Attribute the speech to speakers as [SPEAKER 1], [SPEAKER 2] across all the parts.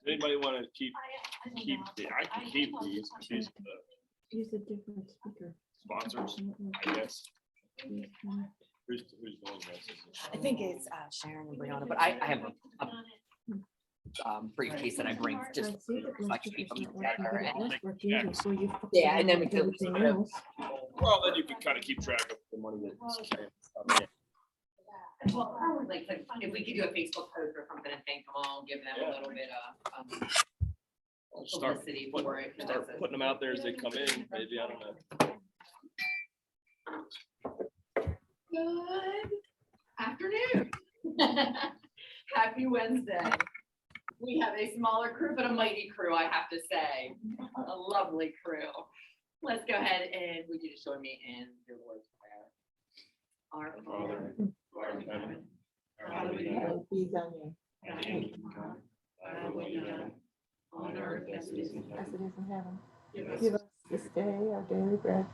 [SPEAKER 1] Anybody want to keep? I can keep these.
[SPEAKER 2] Use a different speaker.
[SPEAKER 1] Sponsors, I guess. Who's doing this?
[SPEAKER 3] I think it's Sharon and Brianna, but I have a briefcase that I bring just so I can keep them together. Yeah, and then we could.
[SPEAKER 1] Well, then you can kind of keep track of the money that's.
[SPEAKER 3] Well, I would like, if we could do a Facebook post or something and thank them all, give them a little bit of
[SPEAKER 1] Start
[SPEAKER 3] publicity for it.
[SPEAKER 1] putting them out there as they come in, maybe, I don't know.
[SPEAKER 3] Good afternoon. Happy Wednesday. We have a smaller crew, but a mighty crew, I have to say. A lovely crew. Let's go ahead and would you just join me in your Lord's Prayer? Our Father, who art in heaven, hallowed be thy name. Thy kingdom come, thy will be done on earth as it is in heaven.
[SPEAKER 2] Give us this day our daily bread,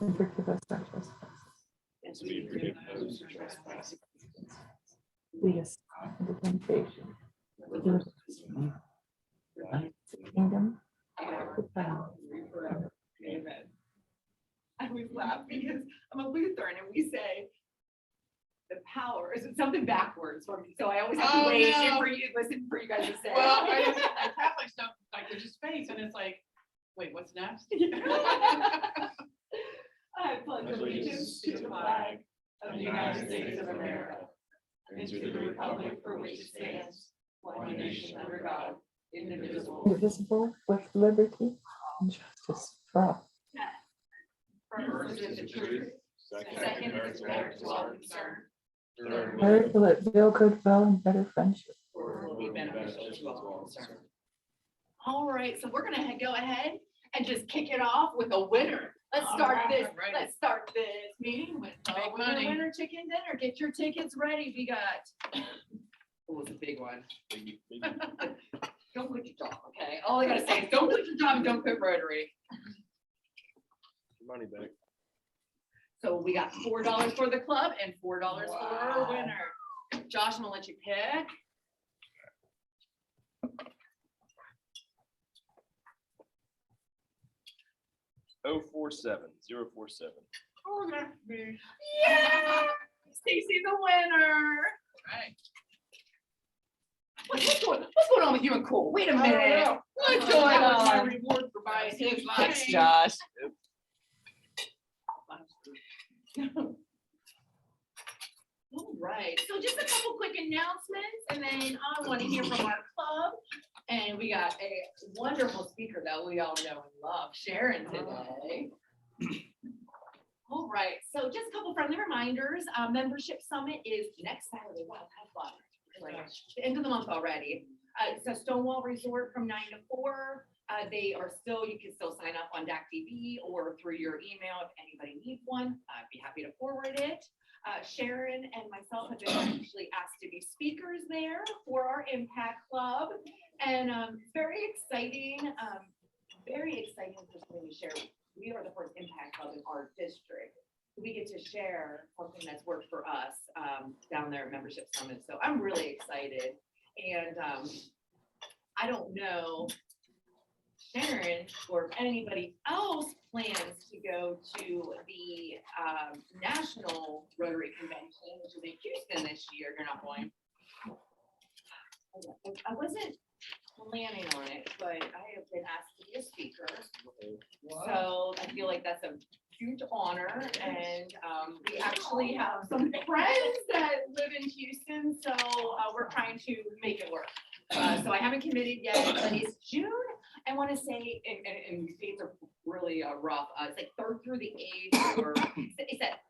[SPEAKER 2] and forgive us our trespasses.
[SPEAKER 3] As we forgive those who trespass.
[SPEAKER 2] Lead us not into temptation, but deliver us from evil. For thine is the kingdom, the power,
[SPEAKER 3] forever. Amen. I always laugh because I'm a Lutheran and we say the power is something backwards for me. So I always have to wait in for you, listen for you guys to say.
[SPEAKER 4] Well, Catholics don't like there's just face and it's like, wait, what's next?
[SPEAKER 3] I pledge allegiance to the flag of the United States of America and to the republic for which it stands, one nation under God, indivisible.
[SPEAKER 2] indivisible, with liberty and justice for all.
[SPEAKER 3] First is the truth. Second is marriage to all concerned.
[SPEAKER 2] Third, will it build goodwill and better friendship?
[SPEAKER 3] Will be beneficial to all concerned. All right, so we're gonna go ahead and just kick it off with a winner. Let's start this. Let's start this meeting with
[SPEAKER 4] Big money.
[SPEAKER 3] winner chicken dinner. Get your tickets ready. We got. Oh, it's a big one. Don't quit your job, okay? All I gotta say is don't quit your job and don't quit Rotary.
[SPEAKER 1] Money back.
[SPEAKER 3] So we got $4 for the club and $4 for our winner. Josh, I'm gonna let you pick.
[SPEAKER 1] Oh, 047.
[SPEAKER 4] Oh, that's me.
[SPEAKER 3] Yeah, Stacy the winner.
[SPEAKER 4] Right.
[SPEAKER 3] What's going on with you and Cole? Wait a minute. What's going
[SPEAKER 4] That was my
[SPEAKER 3] on?
[SPEAKER 4] reward for buying his line.
[SPEAKER 3] Thanks, Josh. All right, so just a couple quick announcements and then I want to hear from our club. And we got a wonderful speaker that we all know and love, Sharon, today. All right, so just a couple friendly reminders. Membership Summit is next Saturday. Wow, have fun. Like the end of the month already. It's a Stonewall Resort from 9 to 4. They are still, you can still sign up on DAC TV or through your email if anybody needs one. I'd be happy to forward it. Sharon and myself have been actually asked to be speakers there for our Impact Club. And very exciting for something to share. We are the first Impact Club in our district. We get to share something that's worked for us down there at Membership Summit. So I'm really excited. And I don't know, Sharon, or if anybody else plans to go to the National Rotary Convention, which is in Houston this year. You're not going. I wasn't planning on it, but I have been asked to be a speaker. So I feel like that's a huge honor. And we actually have some friends that live in Houston, so we're trying to make it work. So I haven't committed yet, but it's June. I want to say, and these dates are really rough. It's like 3rd through the 8th, or it's that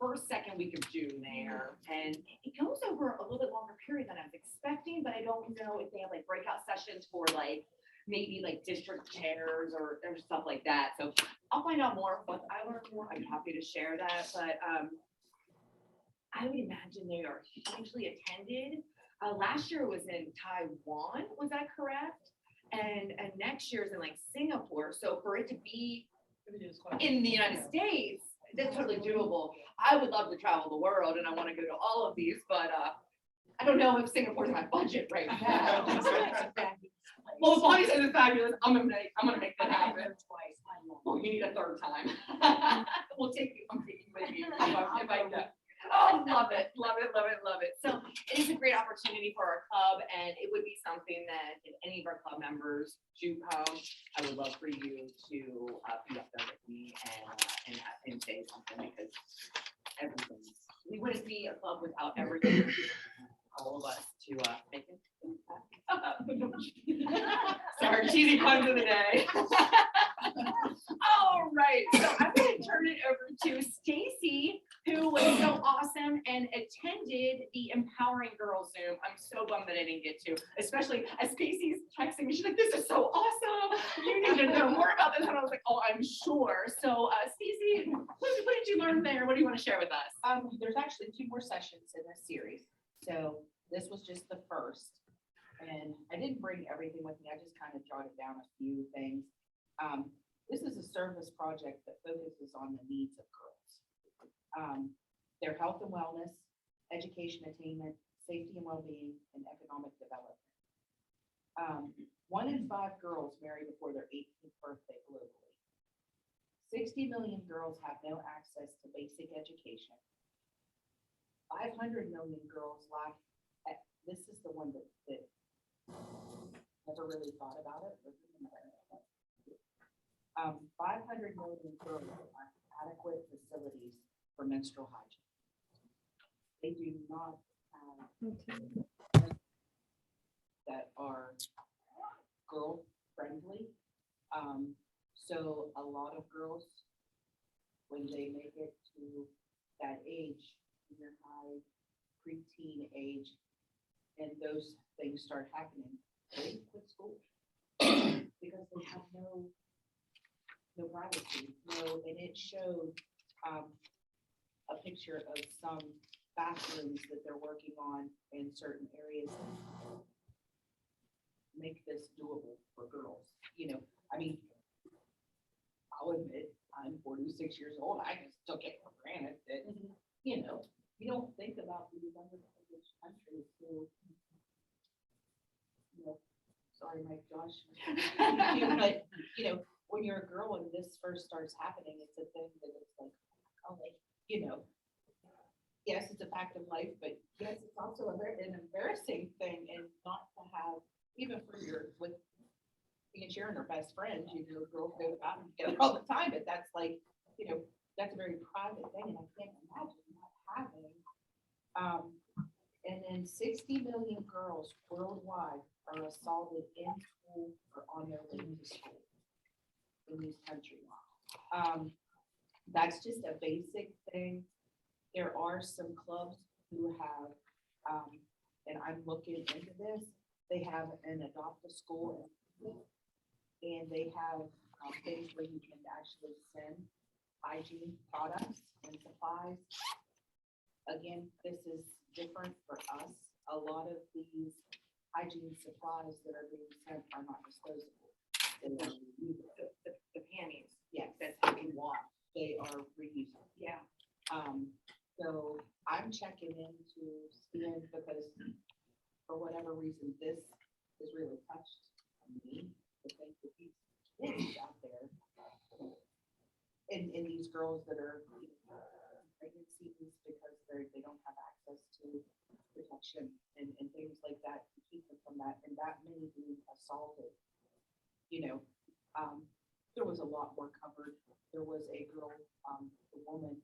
[SPEAKER 3] first, second week of June there. And it goes over a little bit longer period than I was expecting, but I don't know if they have like breakout sessions for like maybe like district chairs or stuff like that. So I'll find out more. Once I learn more, I'm happy to share that. But I would imagine they are hugely attended. Last year was in Taiwan, was that correct? And next year is in like Singapore. So for it to be in the United States, that's totally doable. I would love to travel the world and I want to go to all of these, but I don't know if Singapore's my budget right now. Well, Bonnie says it's fabulous. I'm gonna make that happen.
[SPEAKER 4] Twice.
[SPEAKER 3] Well, you need a third time. We'll take you, I'm taking you with me if I go. Oh, love it, love it, love it, love it. So it is a great opportunity for our club, and it would be something that if any of our club members do come, I would love for you to be up there with me and say something, because everything, we wouldn't be a club without everything, all of us to make it. Sorry, cheesy puns of the day. All right, so I'm gonna turn it over to Stacy, who was so awesome and attended the Empowering Girls Zoom. I'm so bummed that I didn't get to, especially as Stacy's texting me. She's like, "This is so awesome. You need to know more about this." And I was like, "Oh, I'm sure." So, Stacy, what did you learn there? What do you want to share with us?
[SPEAKER 5] There's actually 2 more sessions in this series. So this was just the first. And I didn't bring everything with me. I just kind of jotted down a few things. This is a service project that focuses on the needs of girls. Their health and wellness, education attainment, safety and well-being, and economic development. 1 in 5 girls marry before their 18th birthday globally. 60 million girls have no access to basic education. 500 million girls lack, this is the one that never really thought about it. 500 million girls lack adequate facilities for menstrual hygiene. They do not have that are girl friendly. So a lot of girls, when they make it to that age, junior high, preteen age, and those things start happening, they quit school because they have no privacy, and it showed a picture of some bathrooms that they're working on in certain areas. Make this doable for girls. I mean, I'll admit, I'm 46 years old. I just took it for granted that, you don't think about these underprivileged countries who, sorry, Mike, Josh. But, when you're a girl and this first starts happening, it's a thing that it's like, oh, yes, it's a fact of life, but yes, it's also an embarrassing thing, and not to have, even for with me and Sharon are best friends, girls go out together all the time, but that's like, that's a very private thing, and I can't imagine not having. And then 60 million girls worldwide are assaulted in school or on their way to school in these countries. That's just a basic thing. There are some clubs who have, and I'm looking into this, they have an adopt a school, and they have things where you can actually send hygiene products and supplies. Again, this is different for us. A lot of these hygiene supplies that are being sent are not disposable.
[SPEAKER 3] The panties.
[SPEAKER 5] Yes,
[SPEAKER 3] That's having washed.
[SPEAKER 5] they are reusable.
[SPEAKER 3] Yeah.
[SPEAKER 5] So I'm checking into seeing, because for whatever reason, this has really touched me, to think that these kids out there, and these girls that are pregnancies because they don't have access to protection and things like that to keep them from that, and that many being assaulted. There was a lot more covered. There was a girl, a woman,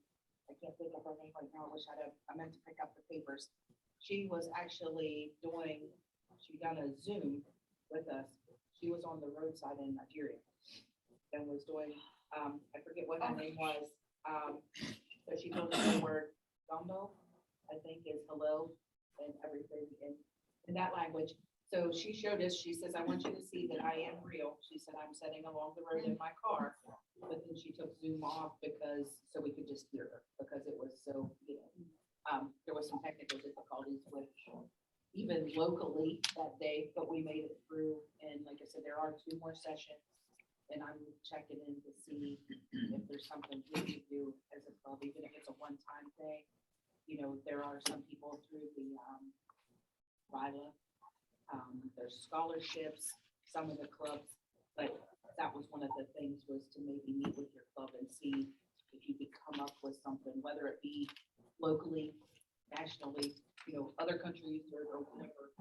[SPEAKER 5] I can't think of her name right now. I meant to pick up the papers. She was actually she done a Zoom with us. She was on the roadside in Nigeria and was doing, I forget what her name was. But she told us the word gumbo, I think is hello, and everything in that language. So she showed us, she says, "I want you to see that I am real." She said, "I'm sitting along the road in my car." But then she took Zoom off so we could just hear her, because it was so, there was some technical difficulties with even locally that day, but we made it through. And like I said, there are 2 more sessions, and I'm checking in to see if there's something we can do as a club, even if it's a one-time thing. There are some people through the VILA, there's scholarships, some of the clubs, but that was one of the things, was to maybe meet with your club and see if you could come up with something, whether it be locally, nationally, other countries or whatever,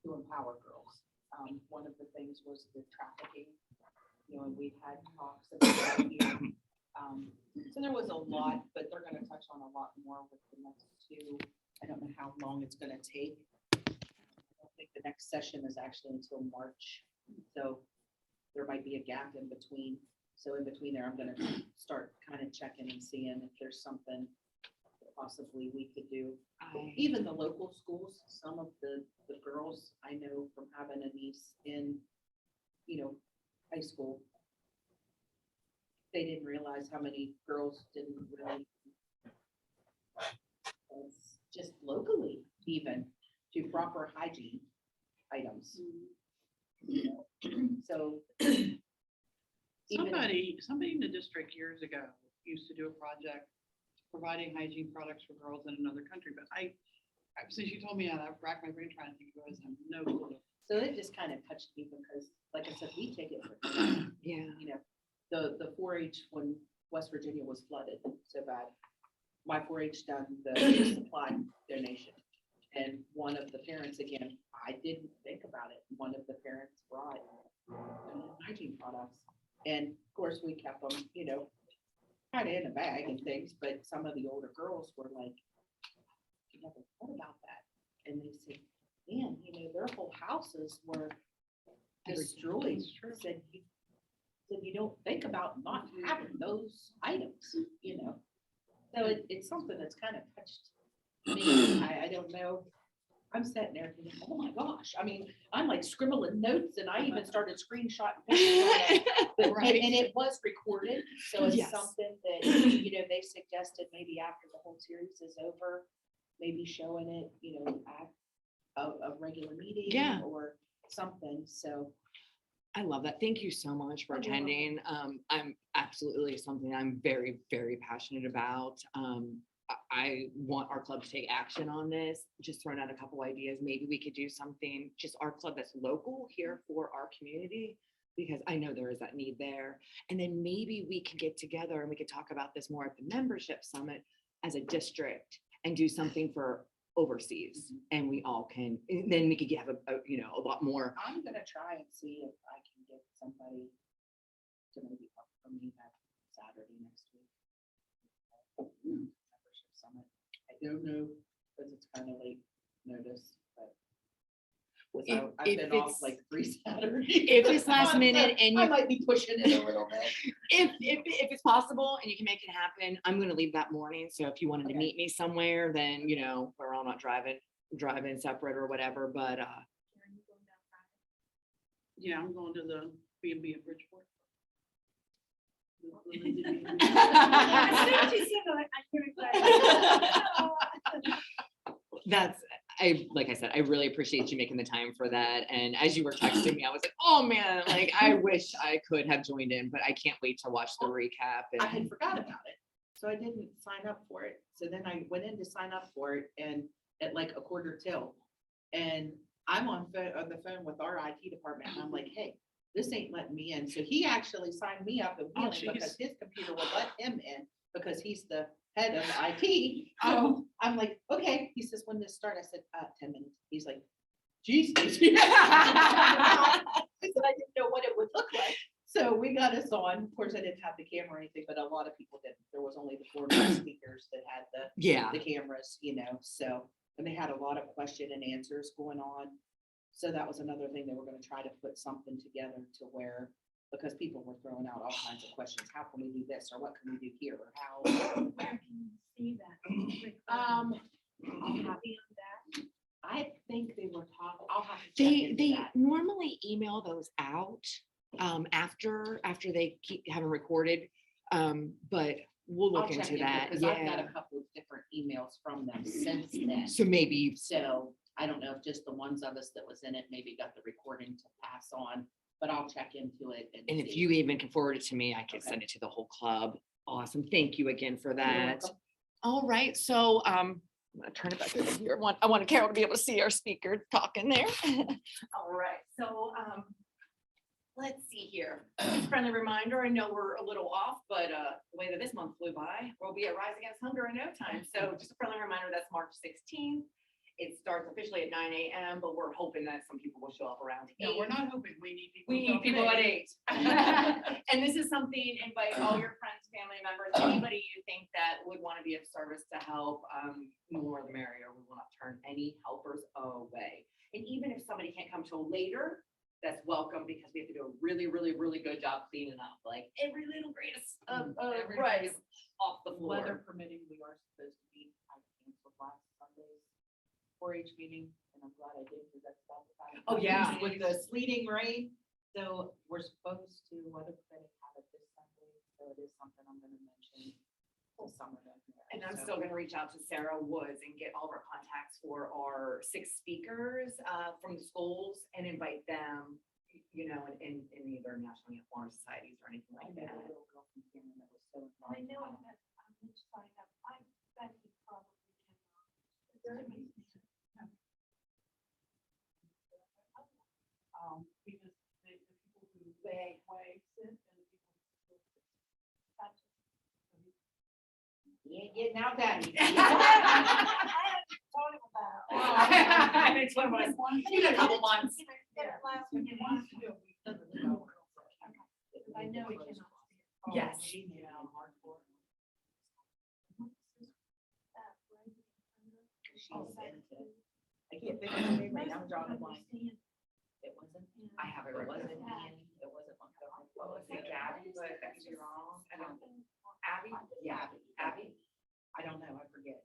[SPEAKER 5] to empower girls. One of the things was the trafficking, and we've had talks about that here. So there was a lot, but they're gonna touch on a lot more with the next two. I don't know how long it's gonna take. I don't think the next session is actually until March, so there might be a gap in between. So in between there, I'm gonna start kind of checking and seeing if there's something that possibly we could do. Even the local schools, some of the girls I know from having a niece in, high school, they didn't realize how many girls didn't really, it's just locally even, do proper hygiene items. So. even-
[SPEAKER 4] Somebody in the district years ago used to do a project providing hygiene products for girls in another country, but since you told me, I racked my brain trying to think of it, I have no clue.
[SPEAKER 5] So it just kind of touched me because, like I said, we take it for granted.
[SPEAKER 2] Yeah.
[SPEAKER 5] The 4-H, when West Virginia was flooded so bad, my 4-H done the supply donation. And one of the parents, again, I didn't think about it. One of the parents brought hygiene products. And of course, we kept them, kind of in a bag and things, but some of the older girls were like, you never thought about that. And they said, man, their whole houses were destroyed. Said you don't think about not having those items, So it's something that's kind of touched me. I don't know. I'm sitting there thinking, oh my gosh. I mean, I'm like scribbling notes, and I even started screenshotting pictures.
[SPEAKER 4] Right.
[SPEAKER 5] And it was recorded. So it's
[SPEAKER 2] Yes.
[SPEAKER 5] something that, they suggested maybe after the whole series is over, maybe showing it, at a regular meeting.
[SPEAKER 2] Yeah.
[SPEAKER 5] Or something. So.
[SPEAKER 2] I love that. Thank you so much for
[SPEAKER 5] Oh, you're welcome.
[SPEAKER 2] attending. I'm absolutely something I'm very, very passionate about. I want our club to take action on this. Just throwing out a couple ideas. Maybe we could do something, just our club that's local here for our community, because I know there is that need there. And then maybe we can get together and we could talk about this more at the membership summit as a district and do something for overseas. And we all can, then we could have a lot more.
[SPEAKER 5] I'm gonna try and see if I can get somebody to maybe help for me that Saturday next week. Membership summit. I don't know, because it's kind of late notice, but. 'cause I've
[SPEAKER 2] If
[SPEAKER 5] been off
[SPEAKER 2] it's-
[SPEAKER 5] like 3 Saturdays.
[SPEAKER 2] If it's last minute and
[SPEAKER 5] I
[SPEAKER 2] you,
[SPEAKER 5] might be pushing it a little bit.
[SPEAKER 2] if it's possible and you can make it happen, I'm gonna leave that morning. So if you wanted to
[SPEAKER 5] Okay.
[SPEAKER 2] meet me somewhere, then, we're all not driving separate or whatever, but,
[SPEAKER 4] Yeah, I'm going to the B&B at Bridgeport.
[SPEAKER 2] like I said, I really appreciate you making the time for that. And as you were texting me, I was like, oh man, like I wish I could have joined in, but I can't wait to watch the recap.
[SPEAKER 5] I had
[SPEAKER 2] And
[SPEAKER 5] forgot about it, so I didn't sign up for it. So then I went in to sign up for it, and at like 1:45, and I'm on the phone with our IT department, and I'm like, hey, this ain't letting me in. So he actually signed me up immediately because his computer would let him in because he's the head of IT. So I'm like, okay. He says, when this start? I said, 10 minutes. He's like, Jesus. I said, I didn't know what it would look like. So we got us on. Of course, I didn't have the camera or anything, but a lot of people didn't. There was only the 4 speakers that had
[SPEAKER 2] yeah,
[SPEAKER 5] the cameras, so, and they had a lot of question and answers going on. So that was another thing. They were going to try to put something together to where, because people were throwing out all kinds of questions. How can we do this? Or what can we do here? Or how?
[SPEAKER 3] Where can you see that?
[SPEAKER 5] I'll have- I think they were talking, I'll have to check into
[SPEAKER 2] they
[SPEAKER 5] that.
[SPEAKER 2] normally email those out after they haven't recorded. But we'll look
[SPEAKER 5] I'll check
[SPEAKER 2] into that.
[SPEAKER 5] Because I've got
[SPEAKER 2] Yeah.
[SPEAKER 5] a couple of different emails from them since then.
[SPEAKER 2] So maybe,
[SPEAKER 5] So I don't know if just the ones of us that was in it maybe got the recording to pass on, but I'll check into it.
[SPEAKER 2] and if
[SPEAKER 5] see.
[SPEAKER 2] you even can forward it to me, I can
[SPEAKER 5] Okay.
[SPEAKER 2] send it to the whole club. Awesome. Thank you again for
[SPEAKER 5] You're
[SPEAKER 2] that.
[SPEAKER 5] welcome.
[SPEAKER 2] All right. So I'm gonna turn it back over here. I want Carol to be able to see our speaker talking there. All right. So
[SPEAKER 3] let's see here. Just a friendly reminder, I know we're a little off, but the way that this month flew by, we'll be at Rise Against Hunger in no time. So just a friendly reminder, that's March 16th. It starts officially at 9 a.m., but we're hoping that some people will show up around 8.
[SPEAKER 4] No, we're not hoping. We need people.
[SPEAKER 3] We need people at 8. And this is something, invite all your friends, family members, anybody you think that would want to be of service to help, more the merrier. We will not turn any helpers away. And even if somebody can't come till later, that's welcome because we have to do a really, really, really good job cleaning up, like every little grace of
[SPEAKER 4] Every
[SPEAKER 3] rice off the
[SPEAKER 5] Weather
[SPEAKER 3] floor.
[SPEAKER 5] permitting, we are supposed to be, I canceled last Sunday's 4-H meeting, and I'm glad I did, because that's about the time.
[SPEAKER 3] Oh, yeah.
[SPEAKER 5] With the sleeting rain, so we're supposed to, weather permitting, have it this Sunday, so it is something I'm gonna mention this summer.
[SPEAKER 3] And I'm still gonna reach out to Sarah Woods and get all of our contacts for our 6 speakers from the schools and invite them, you know, in either National Youth Honor Societies or anything
[SPEAKER 5] I
[SPEAKER 3] like
[SPEAKER 5] met
[SPEAKER 3] that.
[SPEAKER 5] a little girl from Cameron that was so
[SPEAKER 6] I
[SPEAKER 5] involved.
[SPEAKER 6] know that I'm just signing up. I bet he probably cannot.
[SPEAKER 4] Because the people who way sit and the people who.
[SPEAKER 5] You ain't getting out that.
[SPEAKER 3] It's one of us. You got a couple months.
[SPEAKER 6] I know he cannot.
[SPEAKER 3] Yes.
[SPEAKER 5] I can't think of her name right now, I'm drawing a blank. It wasn't.
[SPEAKER 3] I have it
[SPEAKER 5] It
[SPEAKER 3] written.
[SPEAKER 5] wasn't Ian, it wasn't Montgomery.
[SPEAKER 3] What was it, Gabby? But that could be wrong. I don't. Abby?
[SPEAKER 5] Yeah,
[SPEAKER 3] Abby?
[SPEAKER 5] I don't know, I forget.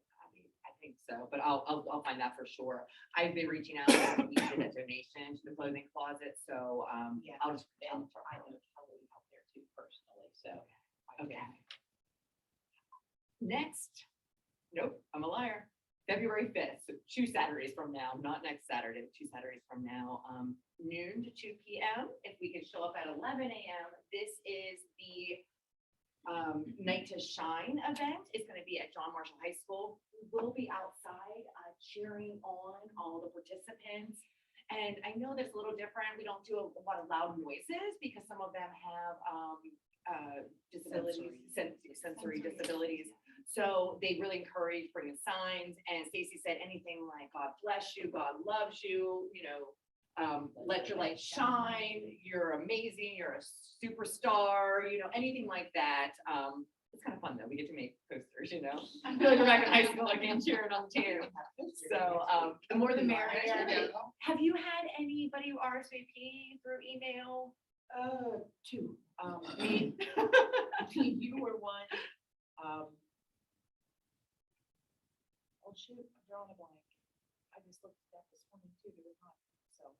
[SPEAKER 3] I think so, but I'll find that for sure. I've been reaching out to each of the donation to the clothing closet, so,
[SPEAKER 5] Yeah.
[SPEAKER 3] I'll just.
[SPEAKER 5] And I know Kelly out there too personally, so.
[SPEAKER 3] Okay. Next, nope, I'm a liar. February 5th, so 2 Saturdays from now, not next Saturday, but 2 Saturdays from now, noon to 2 p.m. If we can show up at 11 a.m., this is the Night to Shine event. It's going to be at John Marshall High School. We will be outside cheering on all the participants. And I know that's a little different. We don't do a lot of loud noises because some of them have disabilities, sensory disabilities. So they really encourage bringing signs. And Stacy said anything like "God bless you," "God loves you," you know, "Let your light shine," "You're amazing," "You're a superstar," you know, anything like that. It's kind of fun though. We get to make posters, you know. I feel like we're back in high school again, cheering on the team. So the more the merrier. Have you had anybody RSVP through email?
[SPEAKER 5] 2. Me, you were one. Oh shoot, I'm drawing a blank. I just looked at that this morning too, there was not, so.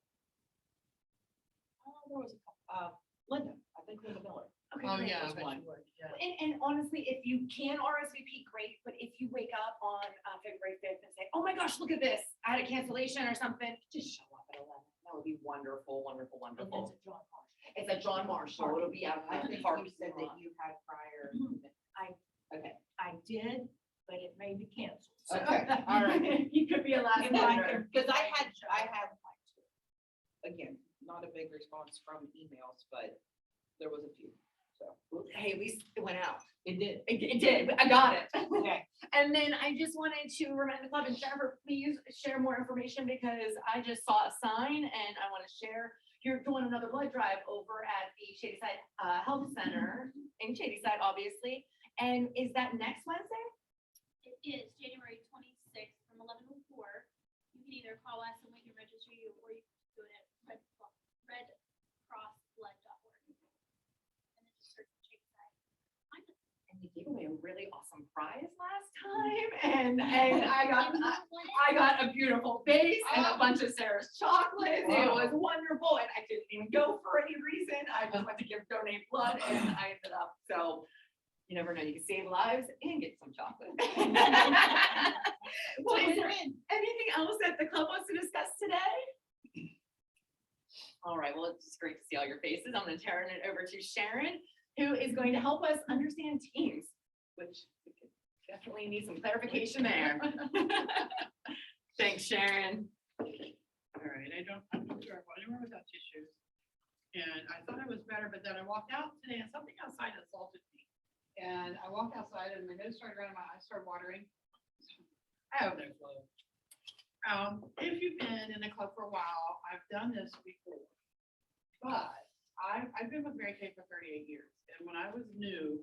[SPEAKER 5] Oh, there was a couple, Linda, I think Linda Miller.
[SPEAKER 3] Okay,
[SPEAKER 4] Oh,
[SPEAKER 3] great.
[SPEAKER 4] yeah.
[SPEAKER 5] was
[SPEAKER 4] I bet
[SPEAKER 5] one.
[SPEAKER 4] you would, yeah.
[SPEAKER 3] And honestly, if you can RSVP, great, but if you wake up on February 5th and say, "Oh my gosh, look at this, I had a cancellation or something," just show up at 11. That would be wonderful, wonderful,
[SPEAKER 5] And
[SPEAKER 3] wonderful.
[SPEAKER 5] it's a John Marshall.
[SPEAKER 3] It's at John Marshall, it'll be out.
[SPEAKER 5] I
[SPEAKER 3] in the
[SPEAKER 5] think
[SPEAKER 3] park
[SPEAKER 5] you said that you had prior.
[SPEAKER 3] Okay.
[SPEAKER 6] I did, but it may be canceled.
[SPEAKER 5] Okay, all right.
[SPEAKER 3] You could be a last minute.
[SPEAKER 5] Because I had, again, not a big response from emails, but there was a few, so.
[SPEAKER 3] Hey, at least it went out.
[SPEAKER 5] It did.
[SPEAKER 3] It did, I got it.
[SPEAKER 5] Okay.
[SPEAKER 3] And then I just wanted to remind the club, and Jennifer, please share more information because I just saw a sign and I want to share. You're doing another blood drive over at the Shadyside Health Center in Shadyside, obviously. And is that next Wednesday?
[SPEAKER 7] It is January 26th from 11 to 4. You can either call us and we can register you, or you can go to redcrossblood.org. And then just search Shadyside. Find us.
[SPEAKER 3] And you gave away a really awesome prize last time. And I got
[SPEAKER 7] And you won it.
[SPEAKER 3] I got a beautiful base and a bunch of Sarah's chocolates. It was wonderful. And I didn't even go for any reason. I just went to donate blood and I ended up, so you never know, you can save lives and get some chocolate. Well, is there anything else that the club wants to discuss today? All right, well, it's just great to see all your faces. I'm gonna turn it over to Sharon, who is going to help us understand teams, which we could definitely need some clarification there. Thanks, Sharon.
[SPEAKER 4] All right, I'm not sure, I remember without tissues. And I thought I was better, but then I walked out today and something outside assaulted me. And I walked outside and my nose started running, my eyes started watering. I have no clue. If you've been in a club for a while, I've done this before. But I've been with Mary Kay for 38 years. And when I was new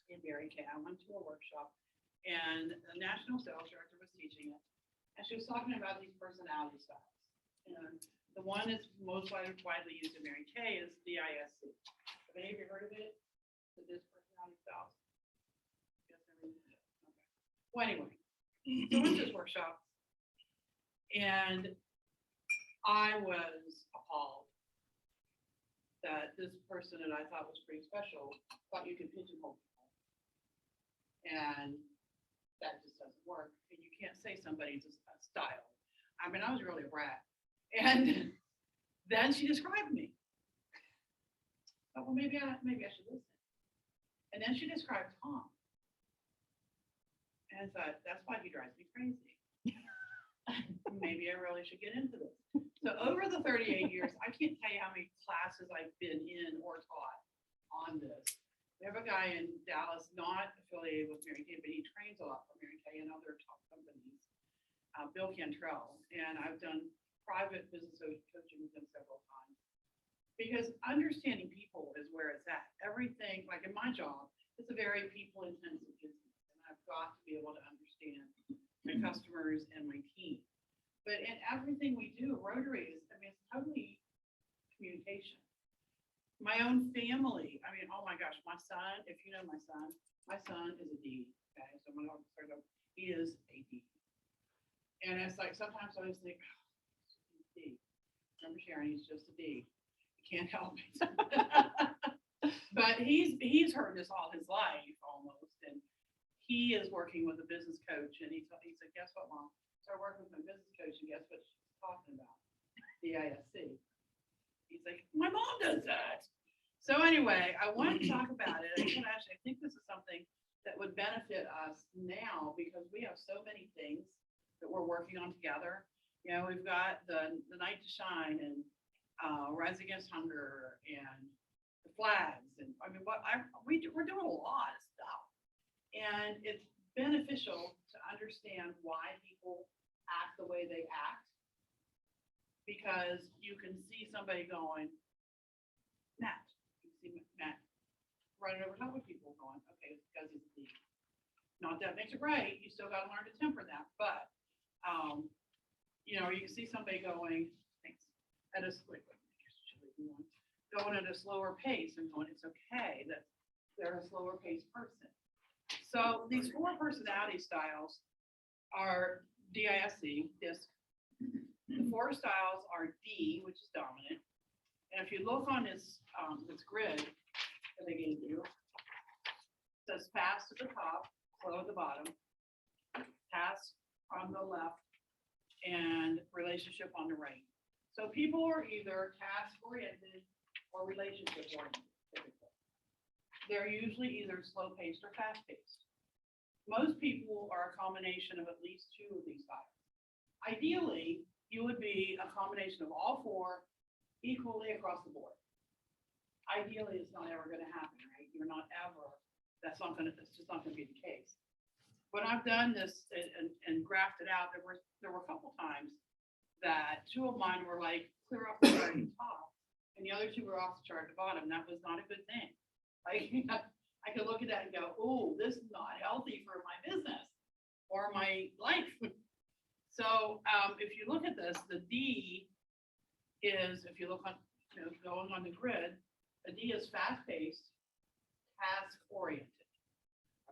[SPEAKER 4] in Mary Kay, I went to a workshop and the national sales director was teaching it. And she was talking about these personality styles. And the one that's most widely used in Mary Kay is DISC. Have any of you heard of it? The DISC personality styles? Yes, everyone did. Okay. Well, anyway, so I went to this workshop and I was appalled that this person that I thought was pretty special thought you could pigeonhole people. And that just doesn't work. And you can't say somebody's a style. I mean, I was really a brat. And then she described me. Oh, well, maybe I should listen. And then she described Tom. And I thought, that's why he drives me crazy. Maybe I really should get into this. So over the 38 years, I can't tell you how many classes I've been in or taught on this. We have a guy in Dallas, not affiliated with Mary Kay, but he trains a lot for Mary Kay and other top companies, Bill Cantrell. And I've done private business coaching with him several times. Because understanding people is where it's at. Everything, like in my job, it's a very people-intensive business. And I've got to be able to understand my customers and my team. But in everything we do, Rotary is, I mean, it's totally communication. My own family, I mean, oh my gosh, my son, if you know my son is a D, okay? So I'm gonna start over. He is a D. And it's like, sometimes I always think, oh, he's a D. Remember Sharon, he's just a D. He can't help it. But he's heard this all his life almost. And he is working with a business coach and he said, guess what, Mom? Started working with my business coach and guess what she's talking about? DISC. He's like, my mom does that. So anyway, I want to talk about it. I said, actually, I think this is something that would benefit us now because we have so many things that we're working on together. You know, we've got the Night to Shine and Rise Against Hunger and the flags. And I mean, we're doing a lot of stuff. And it's beneficial to understand why people act the way they act. Because you can see somebody going, Matt, you can see Matt running over top of people going, okay, it's because it's the, not that makes it right, you still got to learn to temper that, but, you know, you can see somebody going, thanks, at a, going at a slower pace and going, it's okay that they're a slower paced person. So these 4 personality styles are DISC, DISC. The 4 styles are D, which is dominant. And if you look on this grid that they gave you, it says fast at the top, slow at the bottom, task on the left, and relationship on the right. So people are either task oriented or relationship oriented, typically. They're usually either slow paced or fast paced. Most people are a combination of at least 2 of these styles. Ideally, you would be a combination of all 4 equally across the board. Ideally, it's not ever going to happen, right? You're not ever, that's just not going to be the case. When I've done this and graphed it out, there were a couple times that 2 of mine were like clear off the chart at the top, and the other 2 were off the chart at the bottom. That was not a good thing. Like, I could look at that and go, oh, this is not healthy for my business or my life. So if you look at this, the D is, if you look on, you know, going on the grid, a D is fast-paced, task-oriented.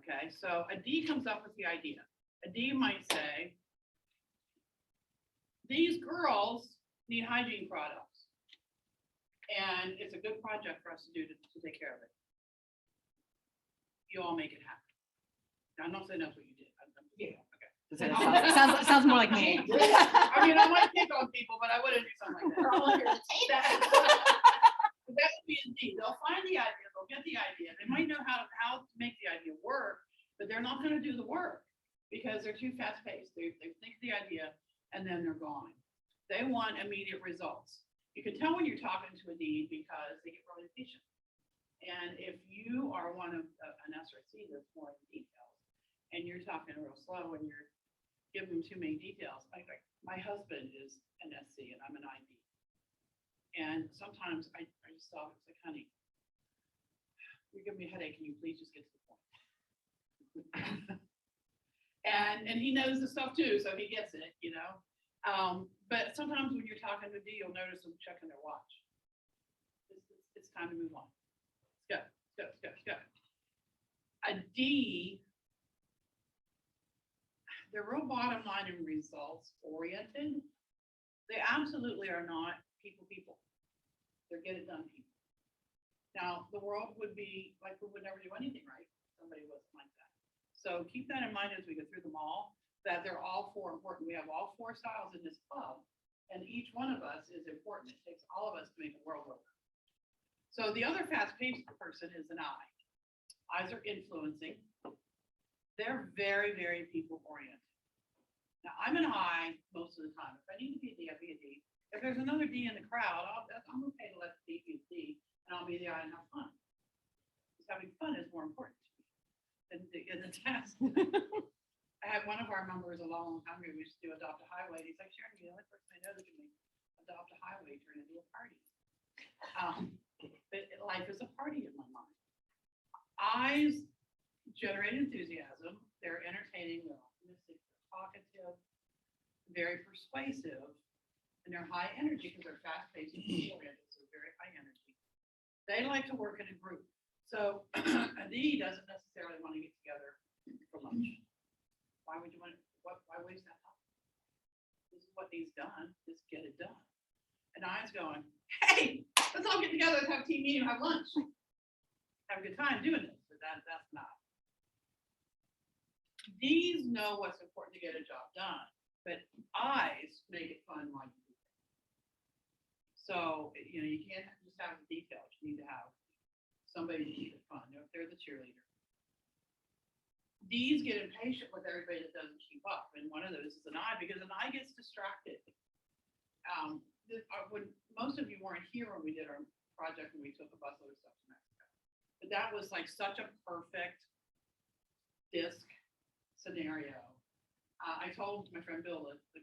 [SPEAKER 4] Okay, so a D comes up with the idea. A D might say, these girls need hygiene products. And it's a good project for us to do to take care of it. You all make it happen. Now, I'm not saying that's what you did. Yeah, okay.
[SPEAKER 2] Sounds more like me.
[SPEAKER 4] I mean, I might pick on people, but I wouldn't do something like that. That would be a D. They'll find the idea, they'll get the idea. They might know how to make the idea work, but they're not going to do the work because they're too fast paced. They think the idea and then they're gone. They want immediate results. You can tell when you're talking to a D because they get really patient. And if you are one of an S or a C that's more in details, and you're talking real slow and you're giving them too many details, like my husband is an SC and I'm an IB. And sometimes I just stop and say, honey, you're giving me a headache. Can you please just get to the point? and he knows the stuff too, so he gets it, you know. But sometimes when you're talking to D, you'll notice them checking their watch. It's time to move on. Let's go, let's go, let's go, let's go. A D, they're real bottom line and results oriented. They absolutely are not people. They're get it done people. Now, the world would be like we would never do anything right. Somebody wasn't like that. So keep that in mind as we go through them all, that they're all four important. We have all four styles in this club, and each one of us is important. It takes all of us to make the world work. So the other fast-paced person is an I. I's are influencing. They're very, very people-oriented. Now, I'm an I most of the time. If I need to be a D, I'll be a D. If there's another D in the crowd, I'm okay to let the D be a D, and I'll be the I and have fun. Because having fun is more important to me than the task. I had one of our members a long time ago, we used to do Adopt a Highway. He's like, Sharon, you're the only person I know that can make Adopt a Highway turn into a party. But life is a party in my mind. Eyes generate enthusiasm. They're entertaining, they're optimistic, they're talkative, very persuasive, and they're high energy because they're fast-paced and people-oriented, so very high energy. They like to work in a group. So a D doesn't necessarily want to get together for lunch. Why would you want to, why waste that time? This is what needs done, just get it done. And I's going, hey, let's all get together, let's have a team meeting, have lunch. Have a good time doing this, but that's not. D's know what's important to get a job done, but I's make it fun like you. So, you know, you can't just have the details, you need to have somebody to keep it fun, if they're the cheerleader. D's get impatient with everybody that doesn't keep up, and one of those is an I, because an I gets distracted. When most of you weren't here when we did our project and we took a busload of stuff to Mexico, but that was like such a perfect disc scenario. I told my friend Bill, the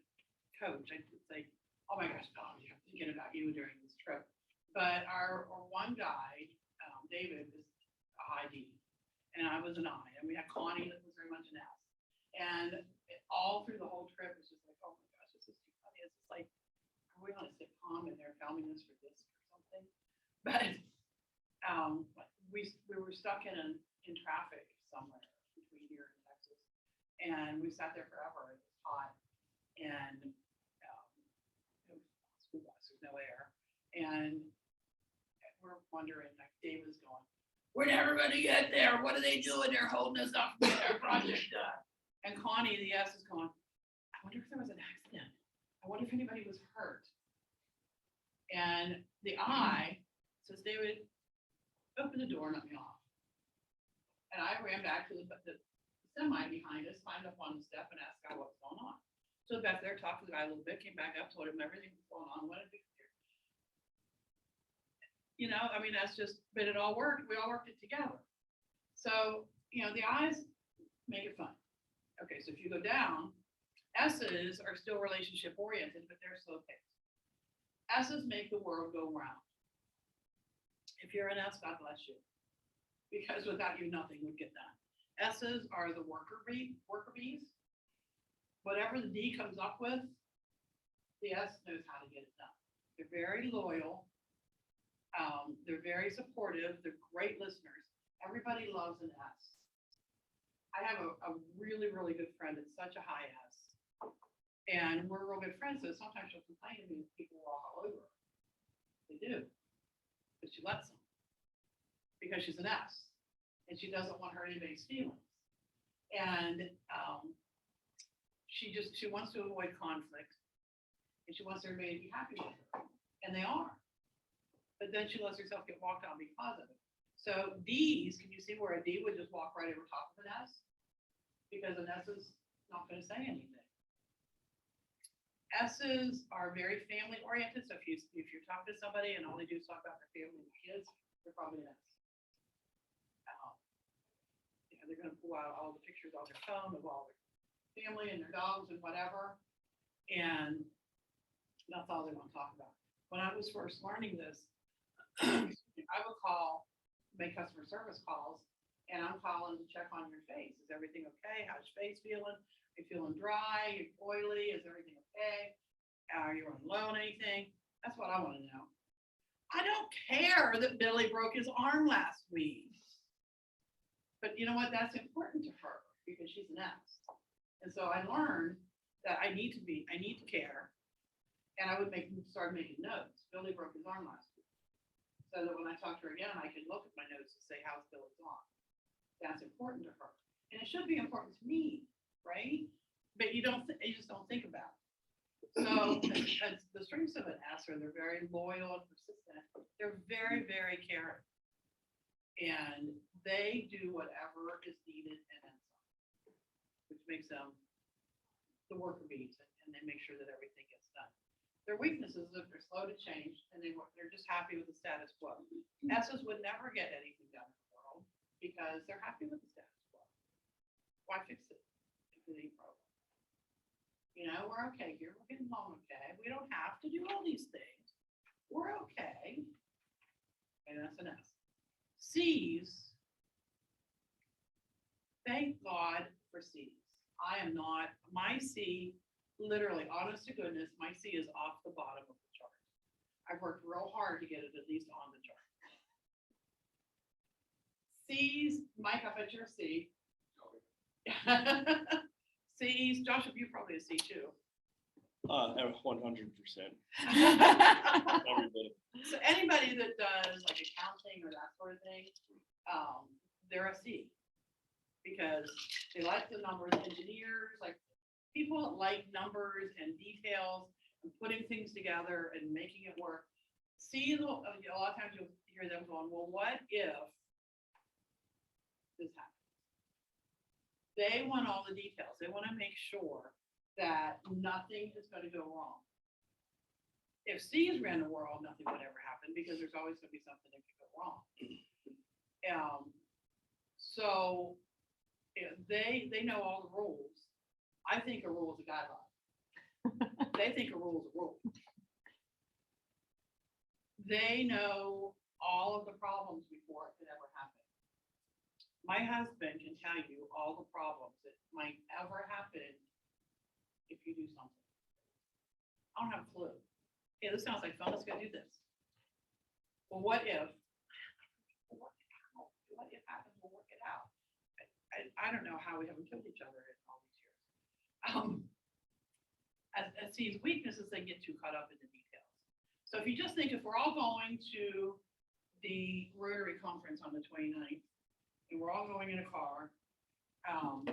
[SPEAKER 4] coach, I would say, oh my gosh, Don, you have to get about you during this trip. But our one guy, David, was a high D, and I was an I, and we had Connie that was very much an S. And all through the whole trip, it was just like, oh my gosh, this is too funny. It's just like, are we on a sitcom and they're filming this for this or something? But we were stuck in traffic somewhere between here and Texas, and we sat there forever. It was hot, and it was school bus, there's no air, and we're wondering, like Dave was going, we're never gonna get there. What are they doing? They're holding us up to get our project done. And Connie, the S, is going, I wonder if there was an accident. I wonder if anybody was hurt. And the I says, David, open the door and let me off. And I ran back to the semi behind us, climbed up on the step and asked the guy what was going on. So back there, talked to the guy a little bit, came back up, told him everything was going on, what did we do? You know, I mean, that's just, but it all worked. We all worked it together. So, you know, the I's make it fun. Okay, so if you go down, S's are still relationship oriented, but they're slow paced. S's make the world go round. If you're an S, God bless you. Because without you, nothing would get done. S's are the worker bees. Whatever the D comes up with, the S knows how to get it done. They're very loyal. They're very supportive. They're great listeners. Everybody loves an S. I have a really, really good friend that's such a high S. And we're real good friends, so sometimes she'll complain to me if people walk all over her. They do. But she lets them. Because she's an S. And she doesn't want to hurt anybody's feelings. And she wants to avoid conflict. And she wants everybody to be happy with her. And they are. But then she lets herself get walked on because of it. So D's, can you see where a D would just walk right over top of an S? Because an S is not going to say anything. S's are very family oriented, so if you're talking to somebody and all they do is talk about their family and kids, they're probably an S. You know, they're gonna pull out all the pictures on their phone of all their family and their dogs and whatever, and that's all they want to talk about. When I was first learning this, I would make customer service calls, and I'm calling to check on your face. Is everything okay? How's your face feeling? Are you feeling dry? Are you oily? Is everything okay? Are you running low on anything? That's what I want to know. I don't care that Billy broke his arm last week. But you know what? That's important to her because she's an S. And so I learned that I need to care. And I would start making notes. Billy broke his arm last week. So that when I talk to her again, I can look at my notes and say, how's Billy's arm? That's important to her. And it should be important to me, right? But you just don't think about it. So the strengths of an S are they're very loyal and persistent. They're very, very caring. And they do whatever is needed and then some, which makes them the worker bees, and they make sure that everything gets done. Their weaknesses is if they're slow to change and they're just happy with the status quo. S's would never get anything done in the world because they're happy with the status quo. Why fix it if it ain't broken? You know, we're okay here. We're getting along okay. We don't have to do all these things. We're okay. And that's an S. C's, thank God for C's. I am not, my C, literally, honest to goodness, my C is off the bottom of the chart. I've worked real hard to get it at least on the chart. C's, Mike, I bet you're a C. C's, Joshua, you're probably a C too.
[SPEAKER 1] 100%. Everybody.
[SPEAKER 4] So anybody that does like accounting or that sort of thing, they're a C. Because they like the numbers. Engineers, like people that like numbers and details and putting things together and making it work. See, a lot of times you'll hear them going, well, what if this happens? They want all the details. They want to make sure that nothing is going to go wrong. If C's ran the world, nothing would ever happen because there's always going to be something that could go wrong. So they know all the rules. I think a rule is a guideline. They think a rule is a rule. They know all of the problems before it could ever happen. My husband can tell you all the problems that might ever happen if you do something. I don't have a clue. Hey, this sounds like fun. Let's go do this. Well, what if? What if happens? We'll work it out. I don't know how we haven't killed each other in all these years. As C's weaknesses, they get too caught up in the details. So if you just think if we're all going to the Rotary Conference on the 29th, and we're all going in a car, and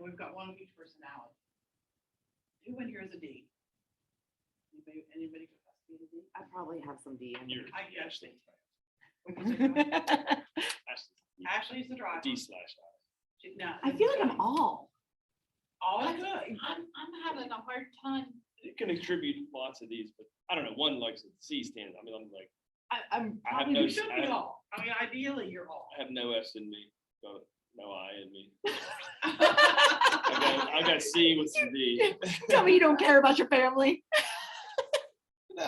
[SPEAKER 4] we've got one of each personality. Who in here is a D? Anybody could be a D?
[SPEAKER 2] I probably have some D in
[SPEAKER 1] You're
[SPEAKER 2] here.
[SPEAKER 1] Ashley.
[SPEAKER 4] Ashley's the driver.
[SPEAKER 1] D/I.
[SPEAKER 4] No,
[SPEAKER 2] I feel like I'm all.
[SPEAKER 4] all is good.
[SPEAKER 3] I'm having a hard time.
[SPEAKER 1] It can attribute lots of these, but I don't know. One likes a C stand. I mean, I'm like,
[SPEAKER 2] I'm
[SPEAKER 1] I have
[SPEAKER 2] probably.
[SPEAKER 1] no
[SPEAKER 4] You should be all. I mean, ideally, you're all.
[SPEAKER 1] I have no S in me, but no I in me. I got C with some D.
[SPEAKER 2] Tell me you don't care about your family.
[SPEAKER 1] No,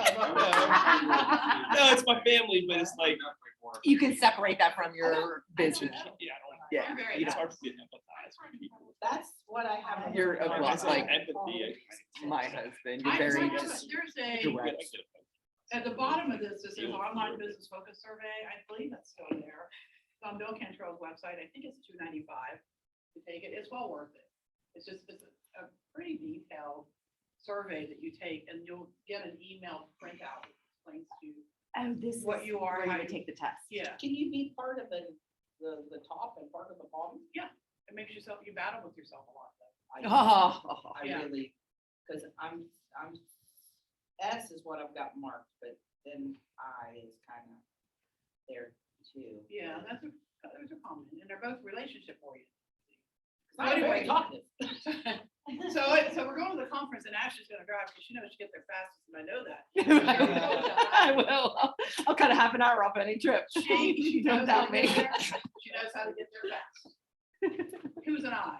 [SPEAKER 1] it's my family, but it's like,
[SPEAKER 2] You can separate that from your business.
[SPEAKER 1] yeah,
[SPEAKER 2] Yeah.
[SPEAKER 4] You're very
[SPEAKER 1] it's hard
[SPEAKER 4] nice.
[SPEAKER 1] to get empathize with people.
[SPEAKER 5] That's what I have.
[SPEAKER 2] You're a lot
[SPEAKER 1] It's
[SPEAKER 2] like
[SPEAKER 1] empathy.
[SPEAKER 2] my husband.
[SPEAKER 4] I
[SPEAKER 2] You're very
[SPEAKER 4] remember
[SPEAKER 2] just
[SPEAKER 4] there's a,
[SPEAKER 2] direct.
[SPEAKER 4] at the bottom of this, it says online business focus survey. I believe that's still there. It's on Bill Cantrell's website. I think it's $2.95 to take it. It's well worth it. It's a pretty detailed survey that you take, and you'll get an email printout that explains to you.
[SPEAKER 2] Oh, this
[SPEAKER 4] What
[SPEAKER 2] is
[SPEAKER 4] you are,
[SPEAKER 2] where
[SPEAKER 4] how
[SPEAKER 2] you
[SPEAKER 4] you-
[SPEAKER 2] take the test.
[SPEAKER 4] Yeah,
[SPEAKER 5] Can you be part of the top and part of the bottom?
[SPEAKER 4] it makes you battle with yourself a lot though.
[SPEAKER 2] Oh,
[SPEAKER 5] I
[SPEAKER 4] Yeah.
[SPEAKER 5] really, because I'm, S is what I've got marked, but then I is kind of there too.
[SPEAKER 4] Yeah, those are common, and they're both relationship oriented. So anyway,
[SPEAKER 5] talkative.
[SPEAKER 4] so we're going to the conference and Ashley's gonna drive because she knows she get there fastest and I know that.
[SPEAKER 2] I will. I'll cut a half an hour off any trip.
[SPEAKER 4] She
[SPEAKER 2] Don't
[SPEAKER 4] knows how
[SPEAKER 2] doubt
[SPEAKER 4] to
[SPEAKER 2] me.
[SPEAKER 4] get there. She knows how to get there fast. Who's an I?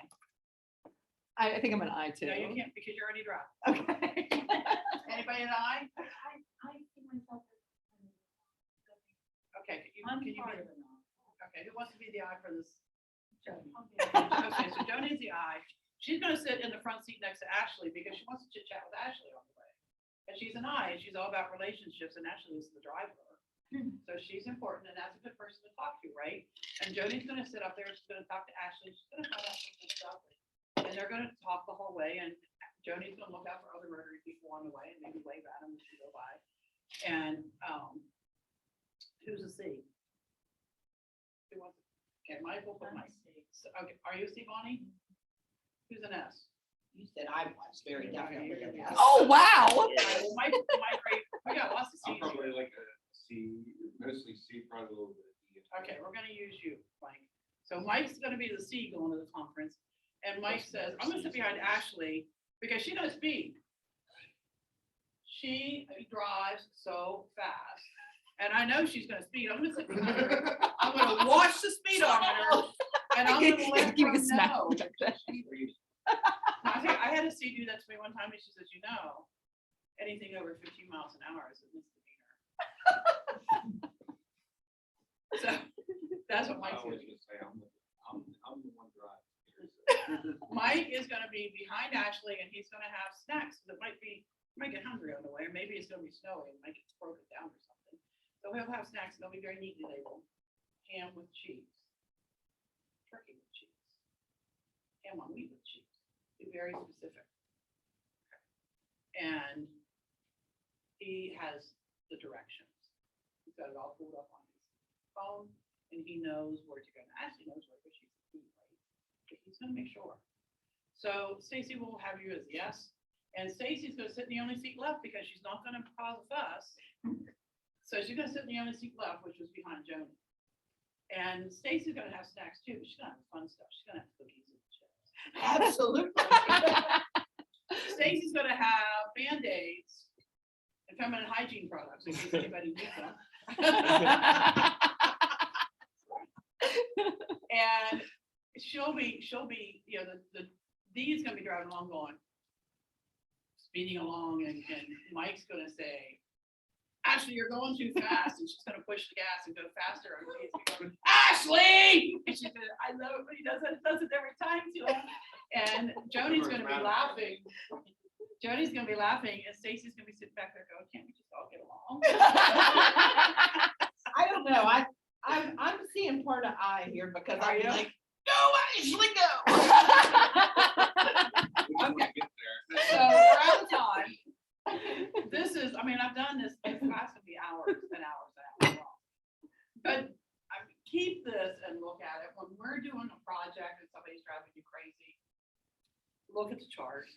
[SPEAKER 2] I think I'm an I too.
[SPEAKER 4] No, you can't because you already drive.
[SPEAKER 2] Okay.
[SPEAKER 4] Anybody an I?
[SPEAKER 6] I see myself as.
[SPEAKER 4] Okay,
[SPEAKER 6] I'm
[SPEAKER 4] can you
[SPEAKER 6] part
[SPEAKER 4] be,
[SPEAKER 6] of it now.
[SPEAKER 4] okay, who wants to be the I for this?
[SPEAKER 6] Okay.
[SPEAKER 4] Okay, so Joni's the I. She's gonna sit in the front seat next to Ashley because she wants to chit chat with Ashley on the way. And she's an I, and she's all about relationships, and Ashley is the driver. So she's important, and that's a good person to talk to, right? And Joni's gonna sit up there, she's gonna talk to Ashley, she's gonna find out some stuff. And they're gonna talk the whole way, and Joni's gonna look out for other Rotary people on the way and maybe wave at them as she go by. And, who's a C? Who wants, okay, Michael, put Mike. So, okay, are you a C, Bonnie? Who's an S?
[SPEAKER 5] You said I was very definitely. a yes.
[SPEAKER 2] Oh, wow.
[SPEAKER 4] All right, well, Mike, we got lots of
[SPEAKER 1] I'm
[SPEAKER 4] C's here.
[SPEAKER 1] probably like a C, mostly C, probably a little bit. of D.
[SPEAKER 4] Okay, we're gonna use you, Mike. So Mike's gonna be the C going to the conference, and Mike says, I'm gonna sit behind Ashley because she knows speed. She drives so fast, and I know she's gonna speed. I'm gonna sit behind her. I'm gonna watch the speedometer, and I'm gonna let
[SPEAKER 2] Give
[SPEAKER 4] her
[SPEAKER 2] me a smack.
[SPEAKER 4] know. I had a C do that to me one time, and she says, you know, anything over 15 miles an hour is a misdemeanor. So that's what
[SPEAKER 1] I
[SPEAKER 4] Mike's
[SPEAKER 1] was
[SPEAKER 4] gonna do.
[SPEAKER 1] gonna say, I'm the one driving.
[SPEAKER 4] Mike is gonna be behind Ashley and he's gonna have snacks that might get hungry on the way, or maybe it's gonna be snowy and might get broken down or something. So he'll have snacks, and they'll be very neatly labeled. Ham with cheese, turkey with cheese, ham on wheat with cheese. Be very specific. And he has the directions. He's got it all pulled up on his phone, and he knows where to go. And Ashley knows where she's eating, right? But he's gonna make sure. So Stacy will have you as yes, and Stacy's gonna sit in the only seat left because she's not gonna cause a fuss. So she's gonna sit in the only seat left, which was behind Joni. And Stacy's gonna have snacks too, but she's gonna have fun stuff. She's gonna have cookies and chips.
[SPEAKER 5] Absolutely.
[SPEAKER 4] Stacy's gonna have Band-Aids and feminine hygiene products in case anybody needs them. And she'll be, you know, the D is gonna be driving along going, speeding along, and Mike's gonna say, Ashley, you're going too fast, and she's gonna push the gas and go faster. And he's going, Ashley! And she said, I love it when he does it every time to him. And Joni's gonna be laughing. Joni's gonna be laughing, and Stacy's gonna be sitting back there going, can't we just all get along?
[SPEAKER 5] I don't know. I'm seeing part of I here because
[SPEAKER 4] Are
[SPEAKER 5] I'm
[SPEAKER 4] you?
[SPEAKER 5] like, no, Ashley, go.
[SPEAKER 4] Okay. So we're out of time. This is, I mean, I've done this class to be hours and hours and hours long. But I mean, keep this and look at it. When we're doing a project and somebody's driving you crazy, look at the chart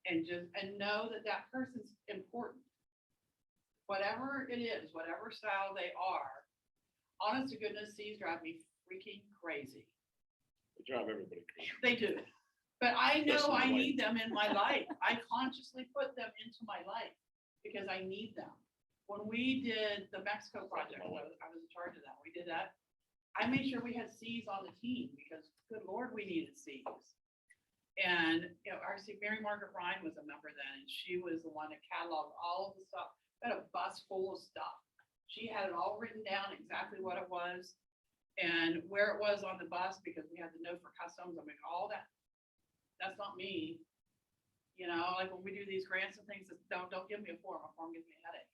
[SPEAKER 4] and know that that person's important. Whatever it is, whatever style they are, honest to goodness, C's drive me freaking crazy.
[SPEAKER 1] They drive everybody crazy.
[SPEAKER 4] They do. But I know
[SPEAKER 1] Especially
[SPEAKER 4] I
[SPEAKER 1] white.
[SPEAKER 4] need them in my life. I consciously put them into my life because I need them. When we did the Mexico project, I was in charge of that. We did that. I made sure we had C's on the team because good Lord, we needed C's. And, you know, our Mary Margaret Ryan was a member then, and she was the one that cataloged all of the stuff. We had a bus full of stuff. She had it all written down exactly what it was and where it was on the bus because we had to know for customs. I mean, all that. That's not me. You know, like when we do these grants and things, don't give me a form gives me a headache.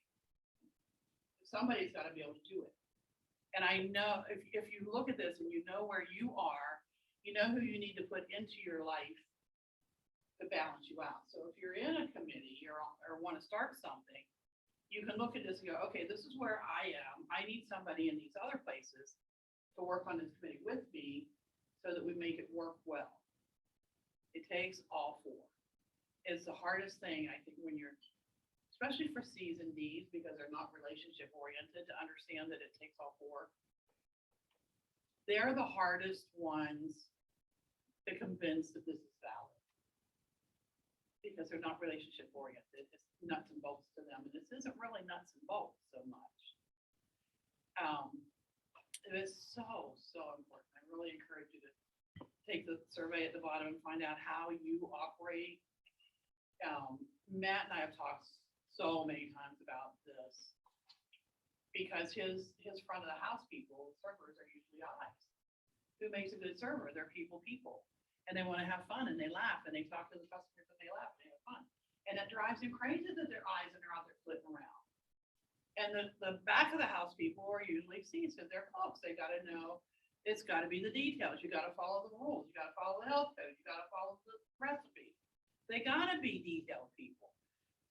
[SPEAKER 4] Somebody's got to be able to do it. And I know if you look at this and you know where you are, you know who you need to put into your life to balance you out. So if you're in a committee or want to start something, you can look at this and go, okay, this is where I am. I need somebody in these other places to work on this committee with me so that we make it work well. It takes all four. It's the hardest thing, I think, when you're, especially for C's and D's, because they're not relationship oriented, to understand that it takes all four. They're the hardest ones to convince that this is valid. Because they're not relationship oriented, it's nuts and bolts to them, and this isn't really nuts and bolts so much. It is so important. I really encourage you to take the survey at the bottom and find out how you operate. Matt and I have talked so many times about this because his front of the house people, servers are usually eyes. Who makes a good server? They're people, and they want to have fun and they laugh and they talk to the customers and they laugh and they have fun. And it drives him crazy that their eyes and they're out there flitting around. And the back of the house people are usually C's because they're cooks. They got to know, it's got to be the details. You got to follow the rules. You got to follow the health code. You got to follow the recipe. They got to be detailed people.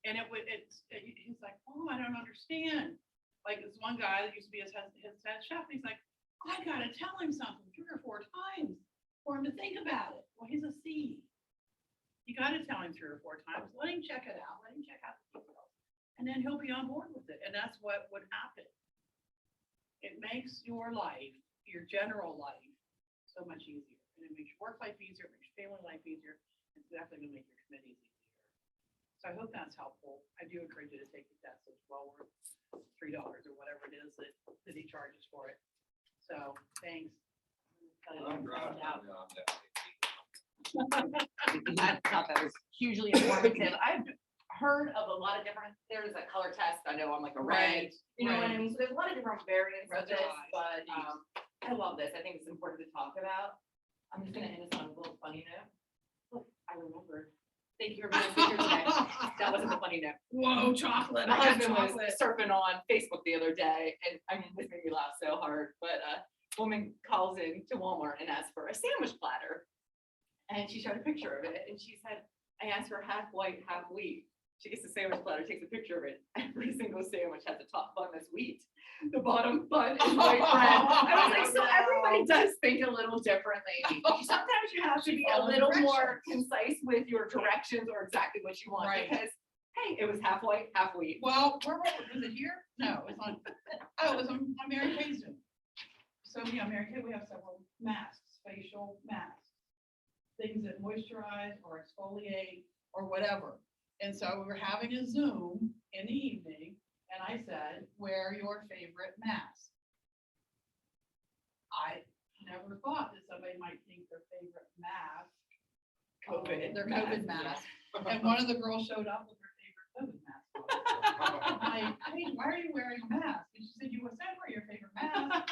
[SPEAKER 4] And he's like, oh, I don't understand. Like this one guy that used to be his head chef, and he's like, I got to tell him something 3 or 4 times for him to think about it. Well, he's a C. You got to tell him 3 or 4 times. Let him check it out. Let him check out the details. And then he'll be on board with it. And that's what would happen. It makes your life, your general life, so much easier. And it makes your work life easier, it makes your family life easier. It's definitely going to make your committees easier. So I hope that's helpful. I do encourage you to take the test. It's well worth $3 or whatever it is that he charges for it. So thanks.
[SPEAKER 1] I'm driving.
[SPEAKER 2] I thought that was hugely informative. I've heard of a lot of different, there's a color test, I know I'm like a red, you know what I mean? So there's a lot of different variants of
[SPEAKER 4] Reds are
[SPEAKER 2] this,
[SPEAKER 4] eyes,
[SPEAKER 2] but
[SPEAKER 4] Ds.
[SPEAKER 2] I love this. I think it's important to talk about. I'm just gonna end this on a little funny note. Look, I remembered. Thank you for being here today. That wasn't a funny note.
[SPEAKER 4] Whoa, chocolate.
[SPEAKER 2] My husband was surfing on Facebook the other day, and I mean, this made me laugh so hard, but a woman calls in to Walmart and asks for a sandwich platter. And she showed a picture of it, and she said, I asked for half white, half wheat. She gets the sandwich platter, takes a picture of it. Every single sandwich has the top bun that's wheat. The bottom bun is white bread. I was like, so everybody does think a little differently. Sometimes you have to be a little more concise with your directions or exactly what you want,
[SPEAKER 4] Right.
[SPEAKER 2] because, hey, it was half white, half wheat.
[SPEAKER 4] Well, where was it here? No, it's on, oh, it was on Mary Kay's Zoom. So yeah, Mary Kay, we have several masks, facial masks, things that moisturize or exfoliate or whatever. And so we were having a Zoom in the evening, and I said, wear your favorite mask. I never thought that somebody might think their favorite mask, their COVID mask. And one of the girls showed up with her favorite COVID mask. I'm like, hey, why are you wearing a mask? And she said, you said wear your favorite mask.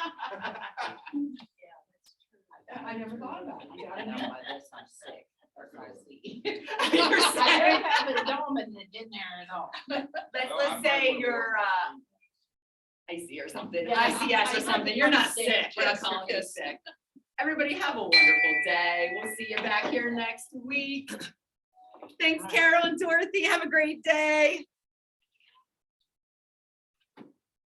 [SPEAKER 3] Yeah, that's true.
[SPEAKER 4] I never thought about it.
[SPEAKER 5] I know by this, I'm sick. Or salty.
[SPEAKER 2] You're
[SPEAKER 3] I
[SPEAKER 2] saying-
[SPEAKER 3] don't have a dominant in there at all.
[SPEAKER 2] Let's say you're icy or something,
[SPEAKER 3] Yeah.
[SPEAKER 2] ICS or something, you're not sick, we're not
[SPEAKER 4] Yes,
[SPEAKER 2] calling you
[SPEAKER 4] yes.
[SPEAKER 2] sick. Everybody have a wonderful day, we'll see you back here next week. Thanks, Carol and Dorothy, have a great day.